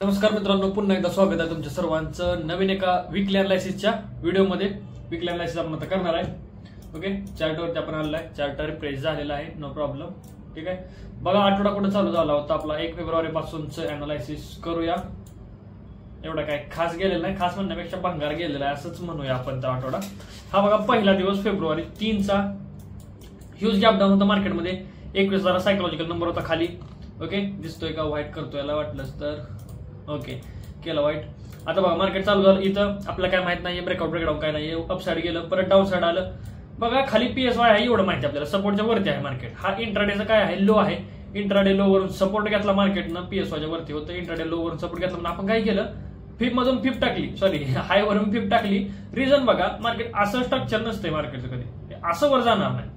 नमस्कार मित्रांनो, पुन्हा एकदा स्वागत आहे तुमच्या सर्वांचं नवीन एका वीकली अनालिसिसच्या व्हिडिओमध्ये. वीकली अनालिसिस आपण आता करणार आहे. ओके, चार्टवरती आपण आलेला आहे. चार्ट रिफ्रेश झालेला आहे, नो प्रॉब्लेम. ठीक आहे, बघा आठवडा कुठं चालू झाला होता आपला 1 फेब्रुवारी पासूनचं अनालिसिस करूया. एवढा काय खास गेलेला नाही, खास म्हणण्यापेक्षा भंगार गेलेला आहे असंच म्हणूया आपण. त्या आठवडा हा बघा पहिला दिवस फेब्रुवारी 3चा ह्यूज गॅप डाऊन होता मार्केटमध्ये. 21,000 सायकोलॉजिकल नंबर होता खाली. ओके, दिसतोय का? व्हाईट करतोय याला वाटलंच तर. ओके, केलं वाईट. आता बघा मार्केट चालू झालं. इथं आपल्याला काय माहित नाहीये, ब्रेकआउट काय नाहीये. अपसाइड गेलं, परत डाऊन साइड आलं. बघा खाली पीएसवाय आहे एवढं माहिती आपल्याला. सपोर्टच्या वरती आहे मार्केट. हा इंट्राडेचा काय आहे, लो आहे. इंट्राडे लो वरून सपोर्ट घेतला मार्केटनं, पीएसवायच्या वरती होतं. इंट्राडे लो वरून सपोर्ट घेतला म्हणून आपण काय केलं, फिप मधून फिप टाकली, सॉरी हाय वरून फिप टाकली. रिझन बघा, मार्केट असं स्ट्रक्चर नसते मार्केटचं कधी. असं वर जाणार नाही.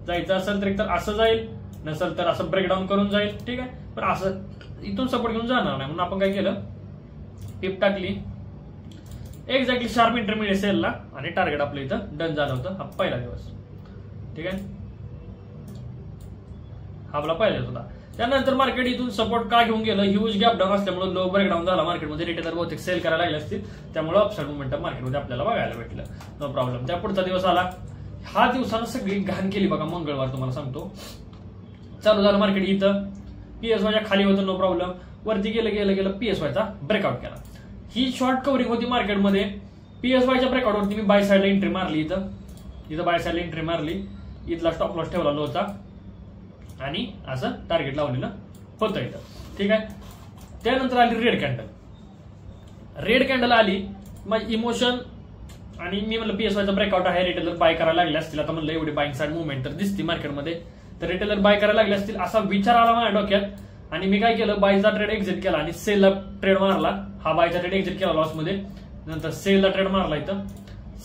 जायचं असेल तर एकतर असं जाईल, नसेल तर असं ब्रेकडाऊन करून जाईल. ठीक आहे, पण असं इथून सपोर्ट घेऊन जाणार नाही म्हणून आपण काय केलं, टिप टाकली एक्झॅक्टली शार्प इंटरमिडिएट सेलला आणि टार्गेट आपलं इथं डन झालं होतं. हा पहिला दिवस. ठीक आहे, हा आपला पहिला दिवस होता. त्यानंतर मार्केट इथून सपोर्ट का घेऊन गेलं, ह्यूज गॅप डाऊन असल्यामुळे लो ब्रेकडाऊन झाला मार्केटमध्ये. रिटेलर बहुतेक सेल करायला लागले असतील, त्यामुळे अपसाइड मोमेंटम मार्केटमध्ये आपल्याला बघायला भेटलं, नो प्रॉब्लेम. त्या पुढचा दिवस आला. हा दिवसानं सगळी घाण केली बघा. मंगळवार तुम्हाला सांगतो चालू झालं मार्केट इथं पीएसवायच्या खाली होतं, नो प्रॉब्लेम. वरती गेलं गेलं गेलं पीएसवायचा ब्रेकआउट केला. ही शॉर्ट कव्हरिंग होती मार्केटमध्ये. पीएसवायच्या ब्रेकआउटवरती मी बाय साईडला एंट्री मारली. इथं बाय साईडला एंट्री मारली. इथला स्टॉप लॉस ठेवला होता आणि असं टार्गेट लावलेलं होतं इथं. ठीक आहे, त्यानंतर आली रेड कॅन्डल. रेड कॅन्डल आली, मग इमोशन आणि मी म्हणलं पीएसवायचा ब्रेकआउट आहे, रिटेलर बाय करायला लागले असतील. आता म्हणलं एवढी बाईंग साईड मुवमेंट तर दिसते मार्केटमध्ये, तर रिटेलर बाय करायला लागले असतील असा विचार आला माझ्या डोक्यात. आणि मी काय केलं, बायचा ट्रेड एक्झिट केला आणि सेलला ट्रेड मारला. हा बायचा ट्रेड एक्झिट केला लॉस मध्ये. नंतर सेलला ट्रेड मारला. इथं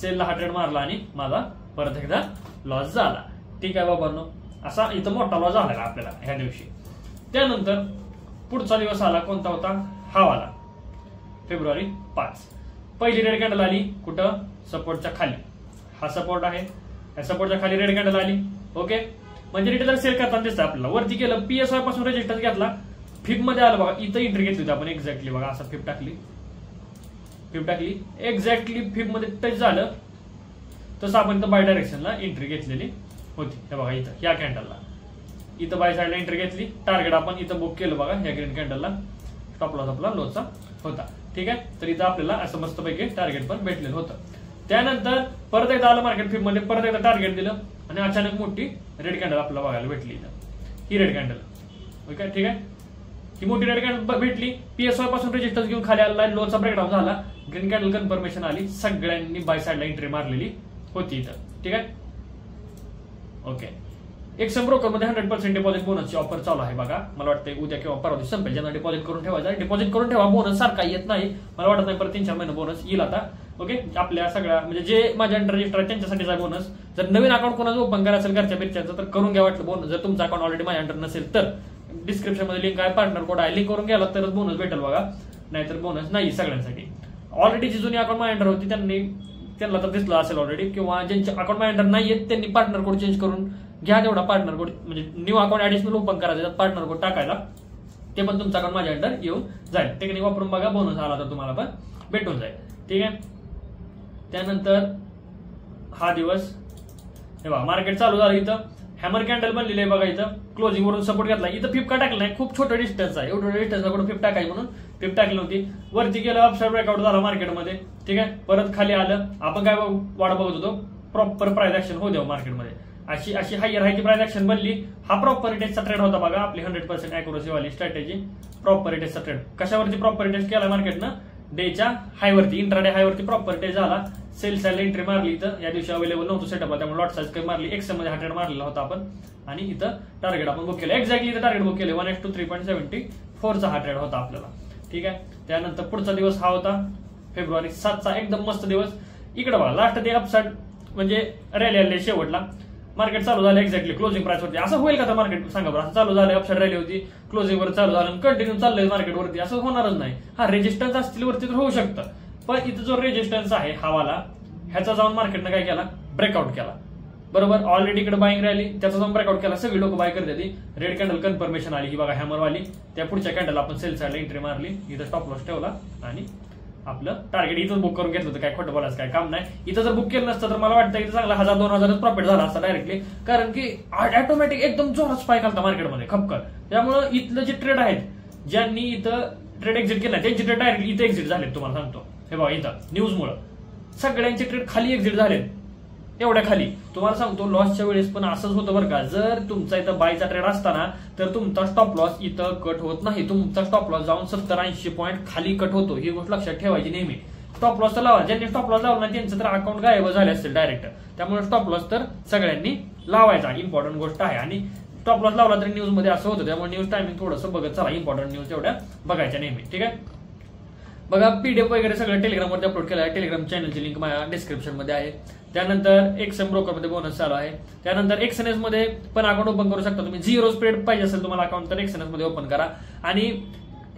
सेलला हा ट्रेड मारला आणि माझा परत एकदा लॉस झाला. ठीक आहे बाबांनो, असा इथं मोठा लॉस झाला आपल्याला ह्या दिवशी. त्यानंतर पुढचा दिवस आला, कोणता होता, हा वाला फेब्रुवारी 5. पहिली रेड कॅन्डल आली कुठं, सपोर्टच्या खाली. हा सपोर्ट आहे, या सपोर्टच्या खाली रेड कॅन्डल आली. ओके, म्हणजे रिटेलर सेल करताना दिसतं आपल्याला. वरती गेलं, पीएसवाय पासून रेजिस्टन्स घेतला, फिप मध्ये आलं बघा. इथं एंट्री घेतली होती आपण एक्झॅक्टली बघा. असं फिप टाकली एक्झॅक्टली फिप मध्ये टच झालं तसं आपण इथं बाय डायरेक्शनला एंट्री घेतलेली होती. हे बघा इथं ह्या कॅन्डलला इथं बाय साईडला एंट्री घेतली. टार्गेट आपण इथं बुक केलं बघा, ह्या ग्रीन कॅन्डलला. स्टॉप लॉस आपला लोचा होता. ठीक आहे, तर इथं आपल्याला असं मस्तपैकी टार्गेट पण भेटलेलं होतं. त्यानंतर परत एकदा आलं मार्केट फिप मध्ये, परत एकदा टार्गेट दिलं आणि अचानक मोठी रेड कॅन्डल आपल्याला बघायला भेटली. ही रेड कॅन्डल. ओके, ठीक आहे, ही मोठी रेड कॅन्डल भेटली. पीएसवाय पासून रेजिस्टन्स घेऊन खाली आला, लोचा ब्रेकडाऊन झाला. ग्रीन कॅन्डल कन्फर्मेशन आली. सगळ्यांनी बाय साईडला एंट्री मारलेली होती इथं. ठीक आहे, ओके. एक्सएम ब्रोकर मध्ये 100% डिपॉझिट बोनसची ऑफर चालू आहे बघा. मला वाटतं उद्या किंवा परवा दिवशी संपेल. ज्यांना डिपॉझिट करून ठेवायचा, डिपॉझिट करून ठेवा. बोनस सारखा येत नाही, मला वाटत नाही परत 3-4 महिने बोनस येईल आता. ओके, आपल्या सगळ्या म्हणजे जे माझ्या अंडर रजिस्टर आहे त्यांच्यासाठीचा बोनस. जर नवीन अकाउंट कोणाचं ओपन करायचं असेल घरच्या बिरच्याचं तर करून घ्या वाटलं बोनस. जर तुमचा अकाउंट ऑलरेडी माझ्या अंडर नसेल तर डिस्क्रिप्शन मध्ये लिंक आहे, पार्टनर कोड आहे, लिंक करून गेला तरच बोनस भेटेल बघा, नाहीतर बोनस नाही सगळ्यांसाठी. ऑलरेडी जी जुनी अकाउंट माझ्या अंडर होती त्यांना तर दिसलं असेल ऑलरेडी, किंवा ज्यांचे अकाउंट माझ्या अंडर नाहीये त्यांनी पार्टनर कोड चेंज करून घ्या. तेवढा पार्टनर कोड म्हणजे न्यू अकाउंट ऍडिशनल ओपन करायचं, पार्टनर कोड टाकायला, ते पण तुमचा अकाउंट माझ्या अंडर येऊन जाईल. टेक्निक वापरून बघा, बोनस आला तर तुम्हाला पण भेटून जाईल. ठीक आहे, त्यानंतर हा दिवस हे बघा मार्केट चालू झालं. इथं हॅमर कॅन्डल बनलेली आहे बघा. इथं क्लोजिंग वरून सपोर्ट घेतला. इथं फिप का टाकलं नाही, खूप छोटं डिस्टन्स आहे, एवढं डिस्टन्स कडून फिप टाकायची म्हणून फिप टाकली होती. वरती गेलं, अपसाइड ब्रेकआउट झाला मार्केटमध्ये. ठीक आहे, परत खाली आलं. आपण काय वाट बघत होतो, प्रॉपर प्राइस ऍक्शन होऊ द्यावं मार्केटमध्ये. अशी हायर हायची प्राइस ऍक्शन बनली. हा प्रॉपर टेस्टचा ट्रेड होता बघा, आपली 100% अॅक्युरसी वाली स्ट्रॅटेजी. प्रॉपर टेस्टचा ट्रेड कशावरती प्रॉपर टेस्ट केला मार्केटनं, डेच्या हायवरती, इंट्राडे हायवरती प्रॉपर टेस्ट झाला. सेल साईडला एंट्री मारली. इथं या दिवशी अवेलेबल नव्हतं सेटअपला, त्यामुळे लॉट साईज काही मारली. एक्सएम मध्ये हा ट्रेड मारलेला होता आपण आणि इथं टार्गेट आपण बुक केलं. एक्झॅक्टली इथं टार्गेट बुक केले 1:3.74चा हा ट्रेड होता आपल्याला. ठीक आहे, त्यानंतर पुढचा दिवस हा होता फेब्रुवारी 7चा. एकदम मस्त दिवस. इकडे बघा लास्ट डे अपसाइड म्हणजे रॅली आली शेवटला. मार्केट चालू झालं एक्झॅक्टली क्लोजिंग प्राइस वरती. असं होईल का तर मार्केट सांगा बरं. असं चालू झालं, अपसाइड रॅली होती, क्लोजिंग वर चालू झालं, कंटिन्यू चाललंय मार्केट वरती, असं होणारच नाही. हा रेजिस्टन्स असतील वरती तर होऊ शकतं, पण इथं जो रेजिस्टन्स आहे हा वाला, ह्याचा जाऊन मार्केटनं काय केला, ब्रेकआउट केला. बरोबर. ऑलरेडी इकडे बाईंग राहिली, त्याचा जाऊन ब्रेकआउट केला, सगळी लोक बाय करते. रेड कॅन्डल कन्फर्मेशन आली ही बघा हॅमरवाली. त्या पुढच्या कॅन्डल आपण सेल साईडला एंट्री मारली, इथं स्टॉप लॉस ठेवला आणि आपलं टार्गेट इथं बुक करून घेतलं होतं. काय खोटं बोलायचं काय काम नाही. इथं जर बुक केलं नसतं तर मला वाटतं इथं चांगला 1000-2000 प्रॉफिट झाला असता डायरेक्टली, कारण की ऑटोमॅटिक एकदम जोरात स्पाइक आलता मार्केटमध्ये खपकर. त्यामुळे इथलं जे ट्रेड आहेत, ज्यांनी इथं ट्रेड एक्झिट केला त्यांचे ट्रेड डायरेक्टली इथं एक्झिट झालेत. तुम्हाला सांगतो हे बघा इथं न्यूजमुळे सगळ्यांचे ट्रेड खाली एक्झिट झालेत, एवढ्या खाली. तुम्हाला सांगतो लॉसच्या वेळेस पण असंच होतं बरं का. जर तुमचा इथं बायचा ट्रेड असताना तर तुमचा स्टॉप लॉस इथं कट होत नाही, तुमचा स्टॉप लॉस जाऊन 70-80 पॉईंट खाली कट होतो. ही गोष्ट लक्षात ठेवायची नेहमी. स्टॉप लॉस तर लावा, ज्यांनी स्टॉप लॉस लावला नाही त्यांचं तर अकाउंट गायब झाले असेल डायरेक्ट. त्यामुळे स्टॉप लॉस तर सगळ्यांनी लावायचा, इम्पॉर्टंट गोष्ट आहे. आणि स्टॉप लॉस लावला तरी न्यूज मध्ये असं होतं, त्यामुळे न्यूज टायमिंग थोडंसं बघत चला, इम्पॉर्टंट न्यूज तेवढ्या बघायच्या नेहमी. ठीक आहे. बघा पीडीएफ वगैरे सगळं टेलिग्रामवरती अपलोड केलं आहे. टेलिग्राम चॅनलची लिंक माझ्या डिस्क्रिप्शन मध्ये आहे. त्यानंतर एक्सएम ब्रोकर मध्ये बोनस चालू आहे. त्यानंतर एक्सएनएस मध्ये पण अकाउंट ओपन करू शकता तुम्ही. 0 स्प्रेड पाहिजे असेल तुम्हाला अकाउंट तर एक्सएनएस मध्ये ओपन करा. आणि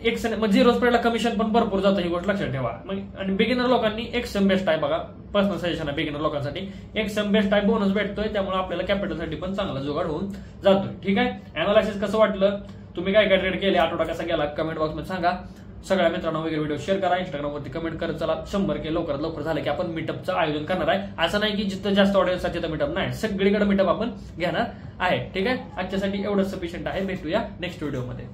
एक्सएनएस 0 स्प्रेडला कमिशन पण भरपूर जातं, ही गोष्ट लक्षात ठेवा. आणि बिगिनर लोकांनी एक्सएम बेस्ट आहे बघा. पर्सनल सजेशन आहे बिगिनर लोकांसाठी. एक्सएम बेस्ट आहे, बोनस भेटतोय, त्यामुळे आपल्याला कॅपिटलसाठी पण चांगला जुगाड होऊन जातोय. ठीक आहे. अनालिसिस कसं वाटलं, तुम्ही काय काय ट्रेड केले, आठवडा कसा गेला, कमेंट बॉक्समध्ये सांगा. सगळ्या मित्रांना वगैरे व्हिडिओ शेअर करा, इंस्टाग्रामवरती कमेंट करत चला. 100K लवकरात लवकर झालं की आपण मीटअपचं आयोजन करणार आहे. असं नाही की जिथं जास्त ऑडियन्स आहे तिथं मीटअप नाही, सगळीकडे मीटअप आपण घेणार आहे. ठीक आहे. आजच्यासाठी एवढंच सफिशियंट आहे. भेटूया नेक्स्ट व्हिडिओमध्ये.